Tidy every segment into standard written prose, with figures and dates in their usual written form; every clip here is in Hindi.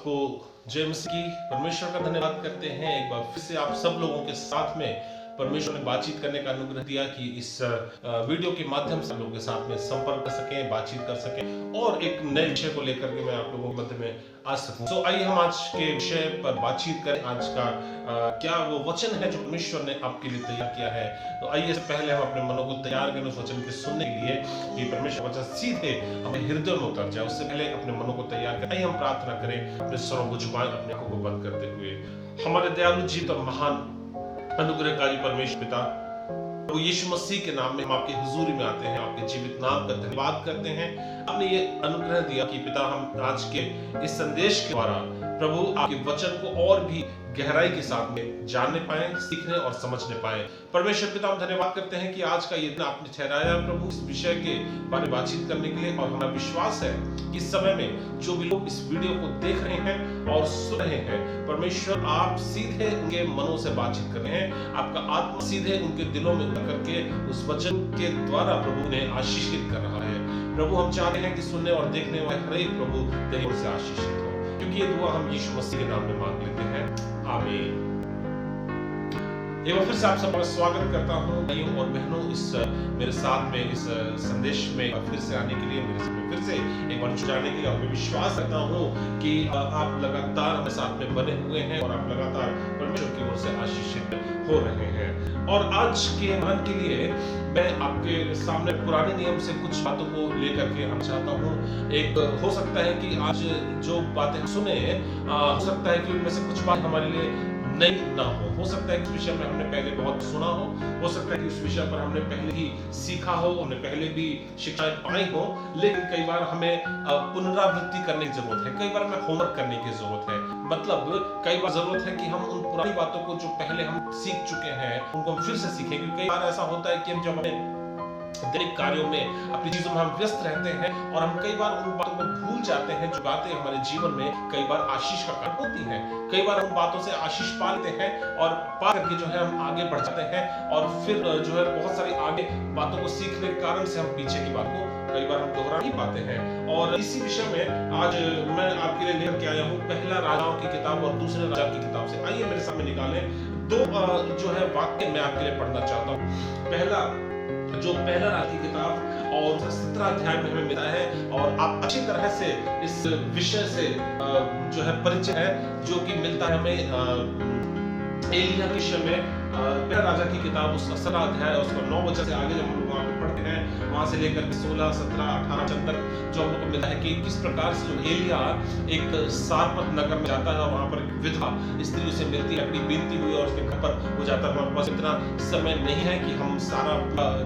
सबको जय मसीह की। परमेश्वर का धन्यवाद करते हैं। एक बार फिर से आप सब लोगों के साथ में परमेश्वर ने बातचीत करने का अनुग्रह दिया कि इस वीडियो के माध्यम से हम लोगों के साथ में संपर्क कर सकें, बातचीत कर सकें और एक नए विषय को लेकर के मैं आप लोगों के मध्य में आ सकूं। तो आइए हम आज के विषय पर बातचीत करें। आज का क्या वो वचन है जो परमेश्वर ने आपके लिए तैयार किया है। तो आइए इससे पहले हम अपने मनों को तैयार करें उस वचन के सुनने के लिए कि परमेश्वर वचन सीधे हमें हृदय में उतर जाए। उससे पहले अपने मनों को तैयार करें। आइए हम प्रार्थना करें, अपने स्वरों को झुकाएं, अपने आंखों को बंद करते हुए। हमारे दयालु जीवित और महान अनुग्रहकारी परमेश्वर पिता, प्रभु यीशु मसीह के नाम में हम आपकी हुजूरी में आते हैं, आपके जीवित नाम का धन्यवाद करते हैं। आपने ये अनुग्रह दिया कि पिता हम आज के इस संदेश के द्वारा प्रभु आपके वचन को और भी गहराई के साथ में जानने पाए, सीखने और समझने पाए। परमेश्वर पिता हम धन्यवाद करते हैं कि आज का ये दिन आपने ठहराया प्रभु इस विषय के बारे में बातचीत करने के लिए। और हमारा विश्वास है कि इस समय में जो भी लोग इस वीडियो को देख रहे हैं और सुन रहे हैं, परमेश्वर आप सीधे उनके मनों से बातचीत कर रहे हैं। आपका आत्मा सीधे उनके दिलों में उतर करके उस वचन के द्वारा प्रभु उन्हें आशीषित कर रहा है। प्रभु हम चाहते हैं कि सुनने और देखने वाले हर एक प्रभु तेरी ओर से आशीषित हो, क्योंकि ये दुआ हम यीशु मसीह के नाम में मांग लेते हैं, आमीन। एक बार फिर से आप सबका स्वागत करता हूँ भाइयों और बहनों इस मेरे साथ में इस संदेश में फिर से आने के लिए, मेरे साथ में फिर से एक बार जुड़ने के लिए। और मैं विश्वास करता हूँ कि आप लगातार हमारे साथ में बने हुए हैं और आप लगातार परमेश्वर की ओर से आशीषित हो रहे हैं। और आज के मन के लिए मैं आपके सामने पुराने नियम से कुछ बातों को लेकर के हम चाहता हूँ। एक हो सकता है कि आज जो बातें सुने हो सकता है कि उनमें से कुछ बात हमारे लिए नहीं ना हो सकता है कि उस विषय में हमने पहले बहुत सुना हो सकता है कि उस विषय पर हमने पहले ही सीखा हो, हमने पहले भी शिक्षाएं पाई हो, लेकिन कई बार हमें पुनरावृत्ति करने की जरूरत है, कई बार हमें होमवर्क करने की जरूरत है। मतलब कई बार जरूरत है कि हम उन पुरानी बातों को जो पहले हम सीख चुके हैं उनको हम फिर से सीखें। क्योंकि कई बार ऐसा होता है कि हम जब हमें दैनिक कार्यों में अपनी चीजों में हम व्यस्त रहते हैं और हम कई बार उन बातों को भूल जाते हैं जो बातें हमारे जीवन में कई बार आशीष का कारण होती हैं। कई बार उन बातों से आशीष पा लेते हैं और पा करके जो है हम आगे बढ़ जाते हैं और फिर जो है बहुत सारी आगे बातों को सीखने के कारण से हम पीछे की बात को कई बार हम दोहरा नहीं पाते हैं। और इसी विषय में आज मैं आपके लिए लेकर के आया हूँ पहला राजाओं की किताब और दूसरे राजा की किताब से। आइए मेरे सामने निकालें दो जो है वाक्य मैं आपके लिए पढ़ना चाहता हूँ। पहला राजा की किताब और 17 अध्याय में हमें मिला है और आप अच्छी तरह से इस विषय से जो है परिचय है, जो कि मिलता है हमें एलिया के विषय में। पहला राजा की किताब उस 17 अध्याय और उसका 9 वचन से आगे जब हम लोग वहां पे पढ़ते हैं, वहां से लेकर 16, 17, 18 वचन तक जो हम लोग को मिलता है कि किस प्रकार से एलिया एक सारपत नगर में जाता है और वहां पर एक विधवा स्त्री उसे मिलती है, अपनी बीनती हुई और उसके घर पर हो जाता है। हमारे पास इतना समय नहीं है कि हम सारा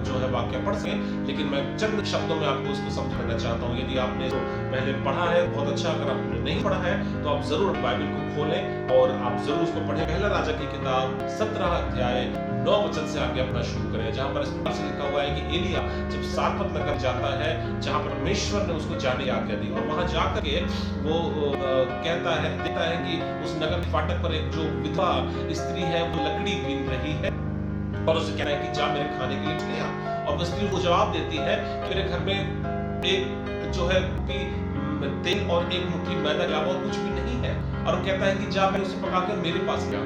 जो है वाक्य पढ़ सकें, लेकिन मैं चंद शब्दों में आपको उसको समझाना चाहता हूँ। यदि आपने जो पहले पढ़ा है बहुत अच्छा, अगर आपने नहीं पढ़ा है तो आप जरूर बाइबल को खोलें और आप जरूर उसको पढ़ें। पहला राजा की किताब 17 अध्याय 9 वचन से आगे अपना शुरू करें, जहां पर इस प्रकार से लिखा हुआ है कि एलिया जब सारपत नगर जाता है जहां पर परमेश्वर ने उसको जाने की आज्ञा दी, और वहां जाकर के वो कहता है देखता है कि उस नगर के फाटक पर एक जो विधवा स्त्री है वो लकड़ी बीन रही है और उसे कहना है कि जा मेरे खाने के लिए ले आ। और वो स्त्री को जवाब देती है कि मेरे घर में एक जो है तेल और एक मुट्ठी मैदा के अलावा कुछ भी नहीं है। और वो कहता है कि जा मैं उसे पकाकर मेरे पास ले आ।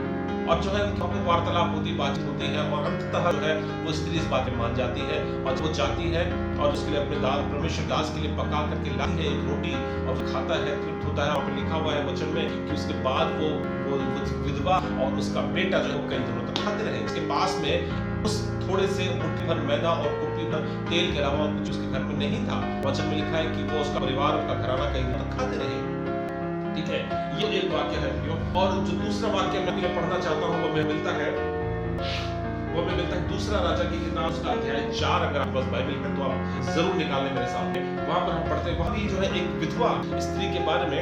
और जो है वहाँ पे वार्तालाप होती, बातचीत होती है और अंततः जो है वो स्त्री इस बात में मान जाती है और वो जाती है और उसके लिए अपने परमेश्वर दास के लिए पका करके लाती है एक रोटी और खाता है, तृप्त होता है। और लिखा हुआ है वचन में कि उसके बाद वो विधवा और उसका बेटा जो है वो कई दिनों तक खाते रहे। उसके पास में उस थोड़े से मुट्ठी भर मैदा और कुप्पी भर तेल के अलावा कुछ उसके घर में नहीं था। वचन में लिखा है कि वो उसका परिवार, उसका घराना कई दिनों तक खाते रहे। ठीक है, ये एक वाक्य है। और जो दूसरा वाक्य मैं पढ़ना चाहता हूँ वो हमें मिलता है दूसरा राजा की किताब उसका अध्याय 4। अगर आप पास बाइबल है तो आप जरूर निकालें मेरे सामने। वहां पर हम पढ़ते हैं, वहां भी जो है एक विधवा स्त्री के बारे में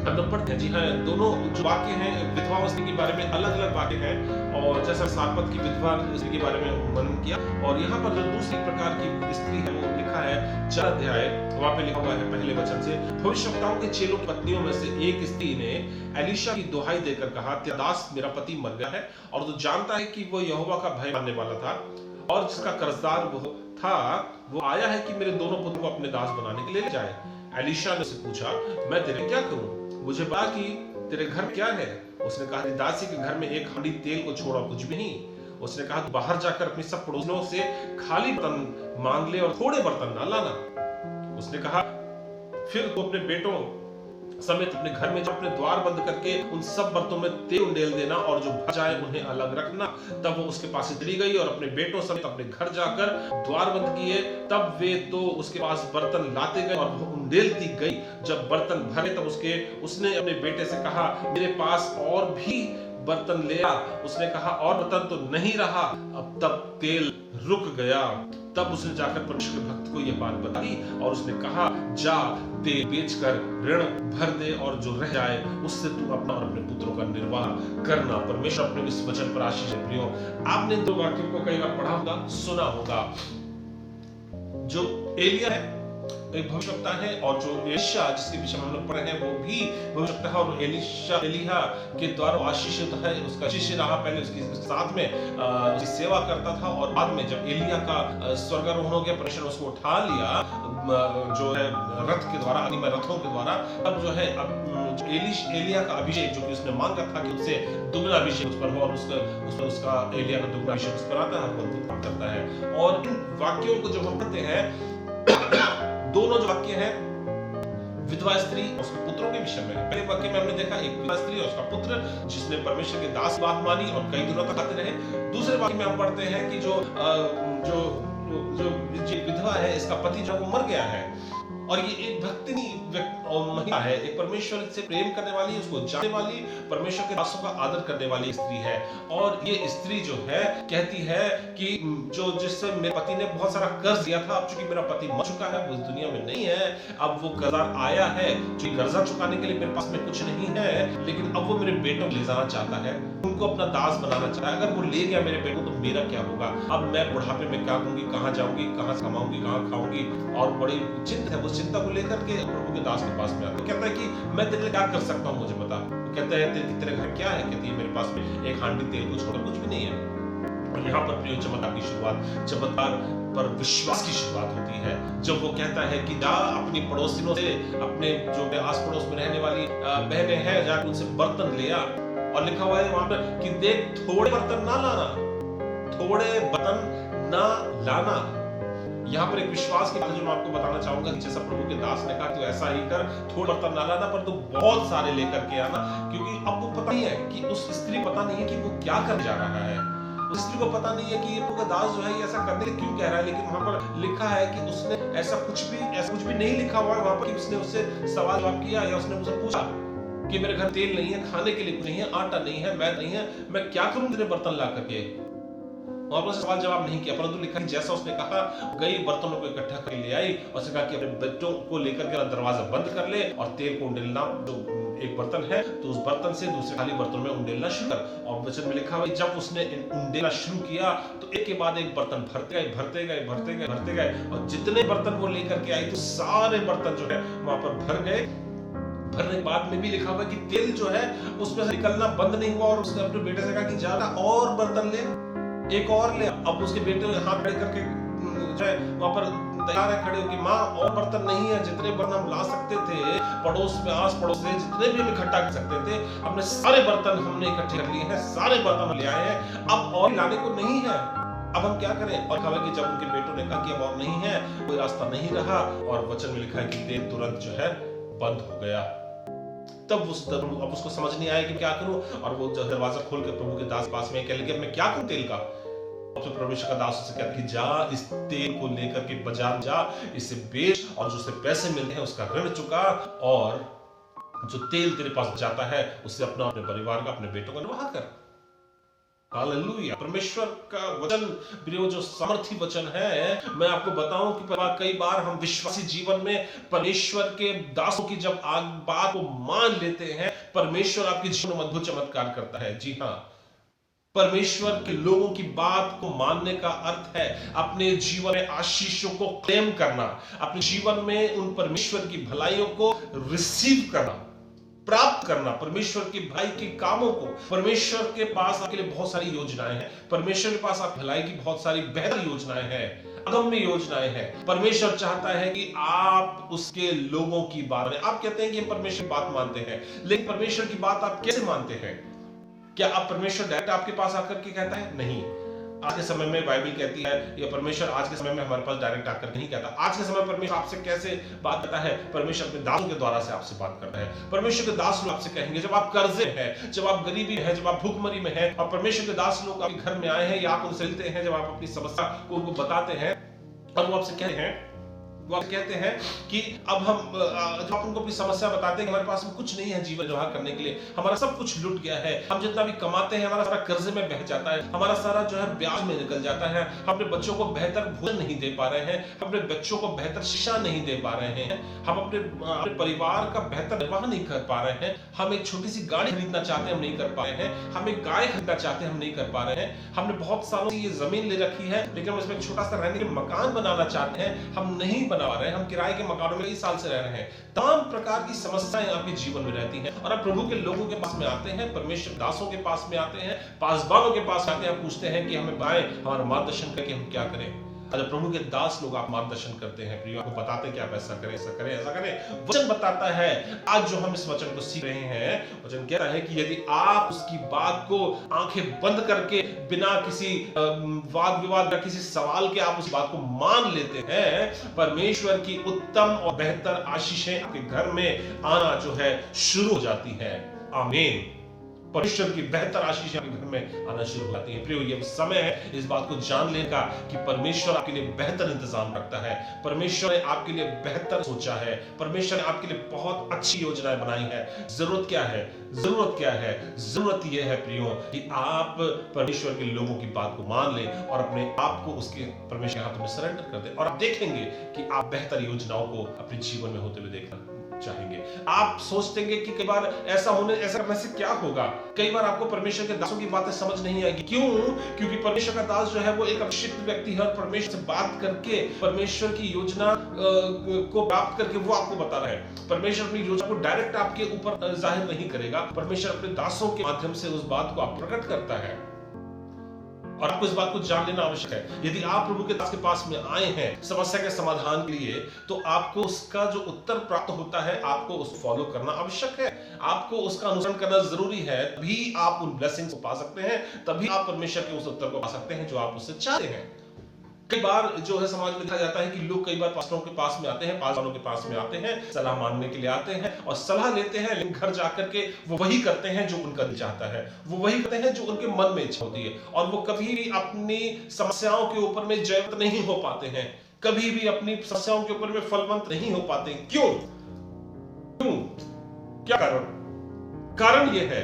हम लोग पढ़ते हैं। जी हाँ, दोनों जो वाक्य हैं विधवा स्त्री के बारे में अलग अलग वाक्य हैं। और जैसा सारपत की विधवा स्त्री के बारे में वर्णन किया, और यहाँ पर जो दूसरी प्रकार की स्त्री है वो लिखा है 4 अध्याय, वहां पे लिखा हुआ है पहले वचन से, भविष्यवक्ताओं के चेलों की पत्नियों में से एक स्त्री ने एलीशा की दुहाई देकर कहा, तेरा दास मेरा पति मर गया है और तू जानता है कि वो यहोवा का भय मानने वाला था और जिसका कर्जदार वो था वो आया है कि मेरे दोनों पुत्रों को अपने दास बनाने के लिए ले जाए। एलीशा ने उससे पूछा, मैं तेरे क्या करूं? मुझे बता कि तेरे घर में क्या है? उसने कहा, दासी के घर में एक हांडी तेल को छोड़ा कुछ भी नहीं। उसने कहा, बाहर जाकर अपनी सब पड़ोसियों से खाली बर्तन मांग ले और थोड़े बर्तन ना लाना। उसने कहा, फिर तू अपने बेटों समेत अपने घर में जब अपने द्वार बंद करके उन सब बर्तनों में तेल उंडेल देना और जो बच जाए उन्हें अलग रखना। तब वो उसके पास चली गई और अपने बेटों समेत अपने घर जाकर द्वार बंद किए। तब वे तो उसके पास बर्तन लाते गए और वो उंडेलती गई। जब बर्तन भरे तब उसने अपने बेटे से कहा, मेरे पास और भी बर्तन ले आ। उसने कहा, और बर्तन तो नहीं रहा। अब तब तेल रुक गया। तब उसने जाकर परमेश्वर के भक्त को यह बात बताई और उसने कहा, जा तेल बेचकर ऋण भर दे और जो रह जाए उससे तू अपना और अपने पुत्रों का निर्वाह करना। परमेश्वर अपने इस वचन पर आशीष दे। प्रियो, आपने दो वाक्यों को कई बार पढ़ा होगा, सुना होगा। जो एलिया है एक भविष्यवक्ता है और जो एलिशा जिसके विषय में हम लोग पढ़े हैं वो भी भविष्यवक्ता है। और एलिया के द्वारा आशीषित है, उसका शिष्य रहा, पहले उसके साथ में उसकी सेवा करता था और बाद में जब एलिया का स्वर्गारोहण हो गया, परमेश्वर उसको उठा लिया जो है रथ के द्वारा, अग्निमय रथों के द्वारा। अब जो है एलिया का अभिषेक जो कि उसने मांगा था कि उससे दुगना अभिषेक उस पर हो और उसका एलिया का दुगना अभिषेक उस पर आता है, अद्भुत काम करता है। और इन वाक्यों को जब हम पढ़ते हैं, दोनों जो वाक्य हैं विधवा स्त्री और उसके पुत्रों के विषय में। पहले वाक्य में हमने देखा एक विधवा स्त्री और उसका पुत्र जिसने परमेश्वर के दास बात मानी और कई दिनों तक आते रहे। दूसरे वाक्य में हम पढ़ते हैं कि जो विधवा है इसका पति जो वो मर गया है और ये एक भक्तिनी महिला है, एक परमेश्वर से प्रेम करने वाली, उसको जानने वाली, परमेश्वर के दासों का आदर करने वाली स्त्री है। और ये स्त्री जो है कहती है कि जो जिससे मेरे पति ने बहुत सारा कर्ज दिया था, अब चूंकि मेरा पति मर चुका है, वो इस दुनिया में नहीं है, अब वो कर्जदार आया है, जो कर्जा चुकाने के लिए मेरे पास में कुछ नहीं है, लेकिन अब वो मेरे बेटों को ले जाना चाहता है, उनको अपना दास बनाना चाहता है। अगर वो ले गया मेरे बेटों तो मेरा क्या होगा? अब मैं बुढ़ापे में क्या करूंगी, कहाँ जाऊंगी, कहाँ कमाऊंगी, कहाँ खाऊंगी? और बड़ी चिंता है। वो चिंता को लेकर के प्रभु के दास के पास में आता है, कहता है कि मैं तेरे लिए क्या कर सकता हूँ, मुझे बता। वो कहता है, तेरे घर क्या है? कहती है, मेरे पास में एक हांडी तेल को छोड़कर कुछ भी नहीं है। और यहाँ पर प्रिय चमत्कार की शुरुआत, चमत्कार पर विश्वास की शुरुआत होती है जब वो कहता है कि जा अपनी पड़ोसियों से, अपने जो आस पड़ोस में रहने वाली बहनें हैं, जाकर उनसे बर्तन ले आ। और लिखा हुआ है वहां पर कि देख, थोड़े बर्तन ना लाना, थोड़े बर्तन ना लाना। यहाँ पर एक विश्वास की बात जो मैं आपको बताना चाहूंगा, जैसा प्रभु के दास ने कहा तो ऐसा ही कर, थोड़ा बर्तन ना लाना पर तो बहुत सारे लेकर के आना। क्योंकि अब वो पता नहीं है कि उस स्त्री पता नहीं है कि वो क्या करने जा रहा है। उस स्त्री को पता नहीं है कि ये प्रभु का दास जो है ये ऐसा करने के लिए क्यों कह रहा है। लेकिन वहां पर लिखा है कि उसने ऐसा कुछ भी नहीं लिखा हुआ है वहां पर कि उसने उससे सवाल जवाब किया या उसने मुझसे पूछा कि मेरे घर तेल नहीं है, खाने के लिए कुछ नहीं है, आटा नहीं है, मैदा नहीं है, मैं क्या करूं तेरे बर्तन ला करके? वहां पर सवाल जवाब नहीं किया, परंतु लिखा जैसा उसने कहा, गई बर्तनों को इकट्ठा कर ले आई और उसने कहा कि अपने बच्चों को लेकर के दरवाजा बंद कर ले और तेल को उंडेलना, जो एक बर्तन है तो उस बर्तन से दूसरे खाली बर्तन में उंडेलना शुरू कर। और वचन में लिखा हुआ जब उसने उंडेलना शुरू किया तो एक के बाद एक बर्तन भरते गए और जितने बर्तन वो लेकर के आई तो सारे बर्तन जो है वहां पर भर गए। भरने के बाद में भी लिखा हुआ कि तेल जो है उसमें से निकलना बंद नहीं हुआ और उसने अपने बेटे से कहा कि जा और बर्तन ले, एक और ले। अब उसके बेटे हाथ खड़े करके जो है वहां पर तैयार है खड़े हो कि माँ और बर्तन नहीं है, जितने बर्तन हम ला सकते थे पड़ोस में, आस पड़ोस से जितने भी हम इकट्ठा कर सकते थे, अपने सारे बर्तन हमने इकट्ठे कर लिए हैं, सारे बर्तन हम ले आए हैं, अब और लाने को नहीं है, अब हम क्या करें? और कहा कि जब उनके बेटों ने कहा कि अब और नहीं है, कोई रास्ता नहीं रहा और वचन में लिखा है कि तेल तुरंत जो है बंद हो गया। तब अब उसको समझ नहीं आया कि क्या करूं और वो दरवाजा खोल के प्रभु के दास पास में कहने लगे, अब मैं क्या करूं तेल का? तो परमेश्वर का दास उससे कहता कि जा इस तेल को लेकर के बाजार जा, इसे बेच और जो उससे पैसे मिलते हैं उसका ऋण चुका और जो तेल तेरे पास जाता है उससे अपना, अपने परिवार का, अपने बेटों का निर्वाह कर। हालेलुया। परमेश्वर का वचन प्रियो जो सामर्थी वचन है, मैं आपको बताऊं कि कई बार हम विश्वासी जीवन में परमेश्वर के दासों की जब बात को मान लेते हैं, परमेश्वर आपके जीवन में अद्भुत चमत्कार करता है। जी हाँ, परमेश्वर के लोगों की बात को मानने का अर्थ है अपने जीवन में आशीषों को क्लेम करना, अपने जीवन में उन परमेश्वर की भलाइयों को रिसीव करना, प्राप्त करना, परमेश्वर के भाई के कामों को। परमेश्वर के पास आपके लिए बहुत सारी योजनाएं हैं, परमेश्वर के पास आप भलाई की बहुत सारी बेहतर योजनाएं हैं। अगम्य योजनाएं हैं। परमेश्वर चाहता है कि आप उसके लोगों की बात माने। आप कहते हैं कि हम परमेश्वर की बात मानते हैं, लेकिन परमेश्वर की बात आप कैसे मानते हैं? क्या आप परमेश्वर डायरेक्ट आपके पास आकर के कहता है? नहीं। आज के समय में बाइबल कहती है, या परमेश्वर आज के समय में हमारे पास डायरेक्ट आकर नहीं कहता। आज के समय परमेश्वर आपसे कैसे बात करता है? परमेश्वर अपने दासों के द्वारा से आपसे बात करता है। परमेश्वर के दास लोग आपसे कहेंगे, जब आप कर्जे में हैं, जब आप गरीबी में हैं, जब आप भूखमरी में हैं, और परमेश्वर के दास लोग आपके घर में आए हैं, या आप उनसे मिलते हैं, जब आप अपनी समस्या को उनको बताते हैं, और वो आपसे कहते हैं, वो आप कहते हैं कि अब हम जब आप उनको अपनी समस्या बताते हैं कि हमारे पास में कुछ नहीं है जीवन निर्वाह करने के लिए, हमारा सब कुछ लुट गया है, हम जितना भी कमाते हैं हमारा सारा कर्जे में बह जाता है, हमारा सारा जो है ब्याज में निकल जाता है, हम अपने बच्चों को बेहतर भोजन नहीं दे पा रहे हैं, हम अपने बच्चों को बेहतर शिक्षा नहीं दे पा रहे हैं, हम अपने परिवार का बेहतर निर्वाह नहीं कर पा रहे हैं, हम एक छोटी सी गाड़ी खरीदना चाहते हैं, हम नहीं कर पा रहे हैं, हम एक गाय खरीदना चाहते हैं, हम नहीं कर पा रहे हैं, हमने बहुत सालों से ये जमीन ले रखी है, लेकिन हम इसमें एक छोटा सा रहने के मकान बनाना चाहते हैं, हम नहीं बना पा रहे हैं, हम किराए के मकानों में कई साल से रह रहे हैं। तमाम प्रकार की समस्याएं आपके जीवन में रहती हैं, और आप प्रभु के लोगों के पास में आते हैं, परमेश्वर दासों के पास में आते हैं, पासबानों के पास आते हैं, पूछते हैं कि हमें बताएं, हमारा मार्गदर्शन करके हम क्या करें। अगर प्रभु के दास लोग आप मार्गदर्शन करते हैं, प्रिय, आपको बताते हैं कि आप ऐसा करें, ऐसा करें, ऐसा करें। वचन बताता है, आज जो हम इस वचन को सीख रहे हैं, वचन कहता है कि यदि आप उसकी बात को आंखें बंद करके बिना किसी वाद विवाद या किसी सवाल के आप उस बात को मान लेते हैं, परमेश्वर की उत्तम और बेहतर आशीषें आपके घर में आना जो है शुरू हो जाती है। आमीन। परमेश्वर की बेहतर आशीष आपके घर में आना शुरू हो जाती है। प्रियो, ये समय है इस बात को जान लेने का कि परमेश्वर आपके लिए बेहतर इंतजाम रखता है, परमेश्वर ने आपके लिए बेहतर सोचा है, परमेश्वर ने आपके लिए बहुत अच्छी योजनाएं बनाई है। जरूरत क्या है? जरूरत क्या है? जरूरत यह है प्रियो कि आप परमेश्वर के लोगों की बात को मान लें और अपने आप को उसके परमेश्वर के हाथों में सरेंडर कर दें, और आप देखेंगे कि आप बेहतर योजनाओं को अपने जीवन में होते हुए देखना चाहेंगे। आप सोचते हैं कि कई बार ऐसा करने से क्या होगा? कई बार आपको परमेश्वर के दासों की बातें समझ नहीं आएगी। क्यों? क्योंकि परमेश्वर का दास जो है वो एक अभिषिक्त व्यक्ति है, और परमेश्वर से बात करके परमेश्वर की योजना को प्राप्त करके वो आपको बता रहा है। परमेश्वर अपनी योजना को डायरेक्ट आपके ऊपर जाहिर नहीं करेगा, परमेश्वर अपने दासों के माध्यम से उस बात को आप प्रकट करता है, और आपको इस बात को जान लेना आवश्यक है। यदि आप प्रभु के दास के पास में आए हैं समस्या के समाधान के लिए, तो आपको उसका जो उत्तर प्राप्त होता है, आपको उसको फॉलो करना आवश्यक है, आपको उसका अनुसरण करना जरूरी है। तभी आप उन ब्लेसिंग्स को पा सकते हैं, तभी आप परमेश्वर के उस उत्तर को पा सकते हैं जो आप उससे चाहते हैं। कई बार जो है समाज में देखा जाता है कि लोग कई बार पास्टरों के पास में आते हैं, पासवानों के पास में आते हैं, सलाह मानने के लिए आते हैं और सलाह लेते हैं, लेकिन घर जाकर के वो वही करते हैं जो उनका दिल चाहता है, वो वही करते हैं जो उनके मन में इच्छा होती है, और वो कभी भी अपनी समस्याओं के ऊपर में जयवंत नहीं हो पाते हैं, कभी भी अपनी समस्याओं के ऊपर में फलवंत नहीं हो पाते। क्यों? क्यों? क्या कारण? कारण यह है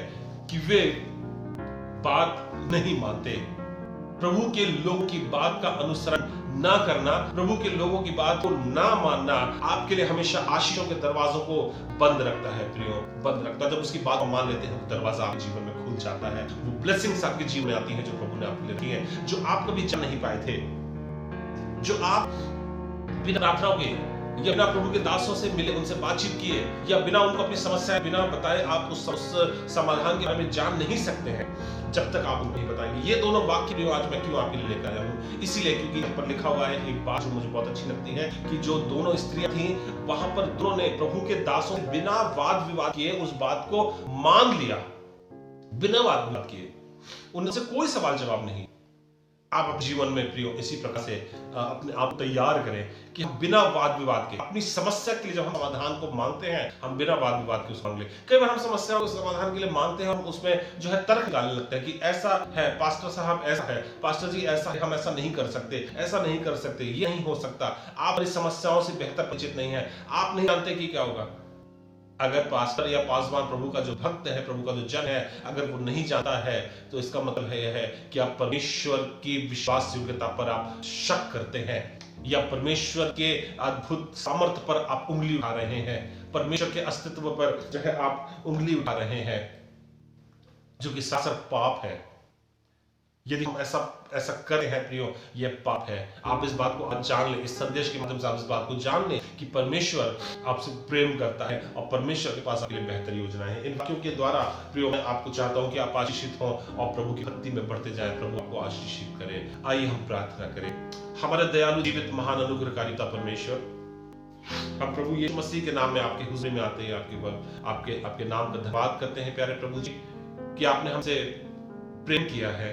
कि वे बात नहीं मानते। प्रभु के लोगों की बात का अनुसरण ना करना, प्रभु के लोगों की बात को ना मानना आपके लिए हमेशा आशीषों के दरवाजों को बंद रखता है प्रियो, बंद रखता है। जब उसकी बात को मान लेते हैं तो दरवाजा आपके जीवन में खुल जाता है, वो ब्लेसिंग्स आपके जीवन में आती हैं जो प्रभु ने आपके लिए रखी है, जो आप कभी जान नहीं पाए थे, जो आप बिना प्रार्थना के या बिना प्रभु के दासों से मिले, उनसे बातचीत किए, या बिना उनको अपनी समस्या बिना बताए आप उस समाधान के बारे में जान नहीं सकते हैं जब तक आप उनको नहीं बताएंगे। ये दोनों वाक्य भी आज मैं क्यों आपके लिए लेकर आया हूँ? इसीलिए क्योंकि यहाँ पर लिखा हुआ है एक बात जो मुझे बहुत अच्छी लगती है कि जो दोनों स्त्रियां थी वहां पर दोनों ने प्रभु के दासों से बिना वाद विवाद किए उस बात को मान लिया, बिना वाद विवाद किए, उनसे कोई सवाल जवाब नहीं। आप अपने जीवन में प्रियो इसी प्रकार से अपने आप तैयार करें कि हम बिना वाद विवाद के अपनी समस्या के लिए जब हम समाधान को मांगते हैं, हम बिना वाद विवाद के उसको मांग ले। कई बार हम समस्या को समाधान के लिए मांगते हैं, हम उसमें जो है तर्क डालने लगते हैं कि ऐसा है पास्टर साहब, ऐसा है पास्टर जी, ऐसा है, हम ऐसा नहीं कर सकते, ऐसा नहीं कर सकते, ये नहीं हो सकता, आप अपनी समस्याओं से बेहतर परिचित नहीं है, आप नहीं जानते कि क्या होगा। अगर पास्टर या पासवान प्रभु का जो भक्त है, प्रभु का जो जन है, अगर वो नहीं जानता है तो इसका मतलब है यह है कि आप परमेश्वर की विश्वास योग्यता पर आप शक करते हैं, या परमेश्वर के अद्भुत सामर्थ्य पर आप उंगली उठा रहे हैं, परमेश्वर के अस्तित्व पर जो है आप उंगली उठा रहे हैं, जो कि सरासर पाप है। यदि हम ऐसा करें हैं प्रियो, यह पाप है। आप इस बात को आज जान लें, इस संदेश के माध्यम से आप इस बात को जान लें कि परमेश्वर आपसे प्रेम करता है और परमेश्वर के पास आपके लिए बेहतर योजनाएं हैं। इन वाक्यों के द्वारा प्रियो मैं आपको चाहता हूं कि आप आशीषित हों और प्रभु की भक्ति में बढ़ते जाएं, प्रभु आपको आशीषित करे। आइए हम प्रार्थना करें। हमारे दयालु जीवित महान अनुग्रहकारी पिता परमेश्वर, हम प्रभु यीशु मसीह के नाम में आपके हुजूर में आते हैं, आपके आपके नाम का धन्यवाद करते हैं प्यारे प्रभु जी कि आपने हमसे प्रेम किया है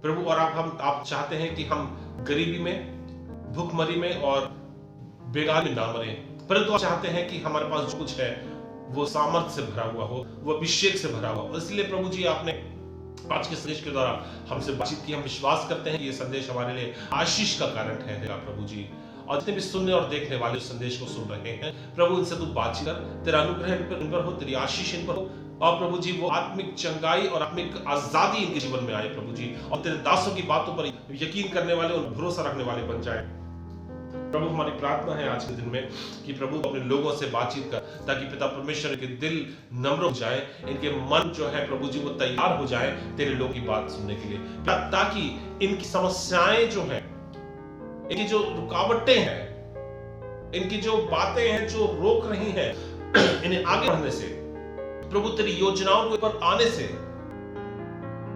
प्रभु। और आप चाहते हैं कि हम गरीबी में, भूखमरी में और बेगार में ना मरे, परंतु आप चाहते हैं कि हमारे पास जो कुछ है वो सामर्थ्य से भरा हुआ हो, वो अभिषेक से भरा हुआ हो। इसलिए प्रभु जी आपने आज के संदेश के द्वारा हमसे बातचीत की। हम विश्वास करते हैं कि ये संदेश हमारे लिए आशीष का कारण ठहरेगा प्रभु जी। और जितने भी सुनने और देखने वाले इस संदेश को सुन रहे हैं प्रभु, इनसे तू बातचीत कर, तेरा अनुग्रह इन पर हो, तेरी आशीष इन पर हो, और प्रभु जी वो आत्मिक चंगाई और आत्मिक आजादी इनके जीवन में आए प्रभु जी, और तेरे दासों की बातों पर यकीन करने वाले और भरोसा रखने वाले बन जाए प्रभु। हमारी प्रार्थना है आज के दिन में कि प्रभु अपने लोगों से बातचीत कर, ताकि पिता परमेश्वर के दिल नम्र हो जाए, इनके मन जो है प्रभु जी वो तैयार हो जाए तेरे लोगों की बात सुनने के लिए, ताकि इनकी समस्याएं जो है, इनकी जो रुकावटें हैं, इनकी जो बातें हैं जो रोक रही हैं इन्हें आगे बढ़ने से, प्रभु तेरी योजनाओं के ऊपर आने से,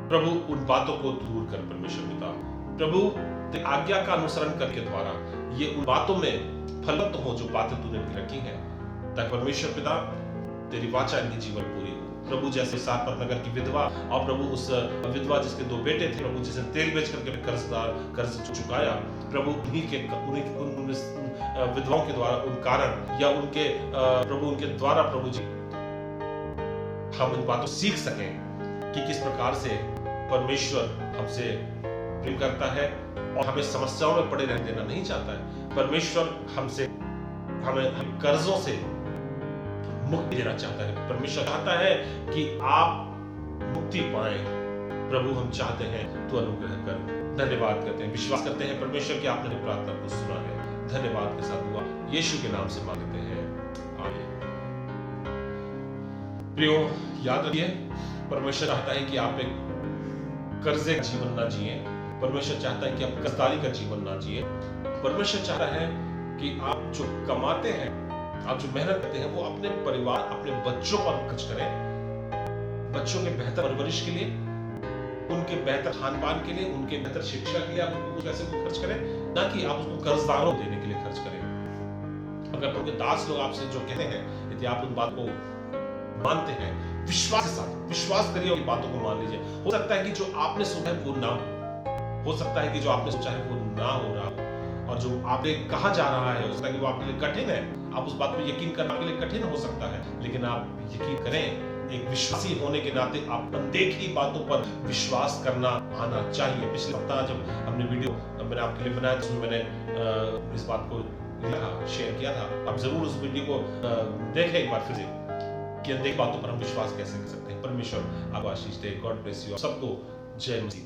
प्रभु उन बातों को दूर कर परमेश्वर पिता। प्रभु तेरी आज्ञा का अनुसरण करके द्वारा ये उन बातों में फलवत हो जो बातें तूने रखी हैं, ताकि परमेश्वर पिता तेरी वाचा इनके जीवन पूरी हो प्रभु। जैसे सारपत नगर की विधवा, और प्रभु उस विधवा जिसके 2 बेटे थे प्रभु, जिसने तेल बेच करके कर्ज चुकाया प्रभु, उन विधवाओं के द्वारा, उन कारण या उनके प्रभु उनके द्वारा प्रभु जी हम इन बातों सीख सकें कि किस प्रकार से परमेश्वर हमसे प्रेम करता है और हमें समस्याओं में पड़े रहने देना नहीं चाहता है। परमेश्वर हमें कर्जों से मुक्ति देना चाहता है। परमेश्वर चाहता है कि आप मुक्ति पाएं प्रभु, हम चाहते हैं तो अनुग्रह कर। धन्यवाद करते हैं, विश्वास करते हैं परमेश्वर कि आपने प्रार्थना को सुना है। धन्यवाद के साथ हुआ यीशु के नाम से मांगते हैं, आमीन। प्रियो, याद रखिए परमेश्वर चाहता है कि आप एक कर्जे का जीवन ना जिए। परमेश्वर चाहता है कि आप कर्जदारी का जीवन ना जिए। परमेश्वर चाहता है कि आप जो कमाते हैं, आप जो मेहनत करते हैं, वो अपने परिवार, अपने बच्चों पर खर्च करें, बच्चों के बेहतर परवरिश के लिए, उनके बेहतर खान पान के लिए, उनके बेहतर शिक्षा के लिए आप उनको पैसे को खर्च करें, ना कि आप उसको कर्जदारों देने के लिए खर्च करें। अगर उनके दास लोग आपसे जो कहते हैं, यदि आप उन बात को मानते हैं, विश्वास के साथ विश्वास करिए, उन बातों को मान लीजिए। हो सकता है कि जो आपने सोचा है वो ना हो सकता है कि जो आपने सोचा है वो ना हो रहा हो, और जो आपने कहा जा रहा है हो सकता है कि वो आपके लिए कठिन है। आप उस बात पर यकीन करना आपके लिए कठिन हो सकता है, लेकिन आप यकीन करें, एक विश्वासी होने के नाते आप अनदेखी बातों पर विश्वास करना आना चाहिए। पिछले हफ्ता जब हमने वीडियो मैंने आपके लिए बनाया, जिसमें मैंने इस बात को शेयर किया था, आप जरूर उस वीडियो को देखें एक बार फिर से, कि अनदेखी बातों पर हम विश्वास कैसे कर सकते हैं। परमेश्वर आपको आशीष दे। God bless you. सबको जय मसीह की।